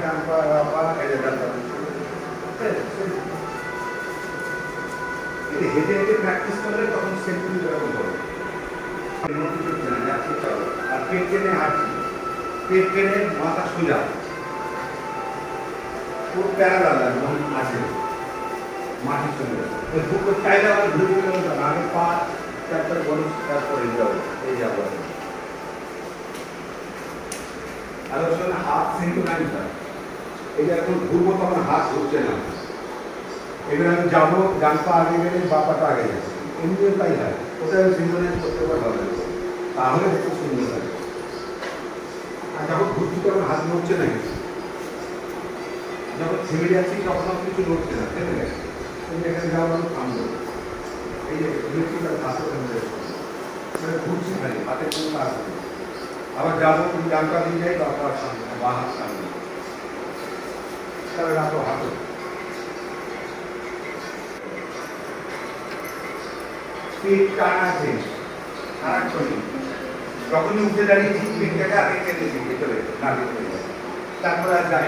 ডান পা এই যে ডান পা। হেঁটে হেঁটে প্র্যাকটিস করলে তখন সেন্টুরি এরকম হবে। আর পেট টেনে হাঁটছি, পেট টেনে মাথা সোজা, খুব প্যারালাল আছে মাটির সঙ্গে। বুকটা চাইলে আবার ঘুরে গেল, আগে পা, তারপরে বলুন, তারপরে যাবো, এই যাবো। আর ওর সঙ্গে হাত সিঙ্ক্রোনাইজ হয়। এই যে এখন ঘুরবো তখন হাত ঘুরছে না। এবার আমি যাবো, ডান পা আগে গেলে বা পাটা আগে যাচ্ছে, এমনিও তাই হয়। ওটা সিঙ্ক্রোনাইজ করতে পারবে না, তাহলে একটু সুন্দর হয়। আর যখন ঘুরছি তখন হাত নড়ছে না, যখন থেমে যাচ্ছি তখন আর কিছু নড়ছে না, থেমে গেছে। তুমি এখানে যাও, আমি থামবো। এই যে ইলেকট্রিক্যাল হাতে থেমে যাচ্ছে, মানে ঘুরছি খালি, হাতে কোনো কাজ নেই। আবার যাবো, তুমি ডান পা দিয়ে যাই, তারপর সামনে, বা হাত সামনে, তাহলে রাখো হাতে। পেট টানা আছে সারাক্ষণই, যখনই উঠে দাঁড়িয়েছি পেটটাকে আগে কেটেছি ভেতরে, না ভেতরে, তারপরে আর যাই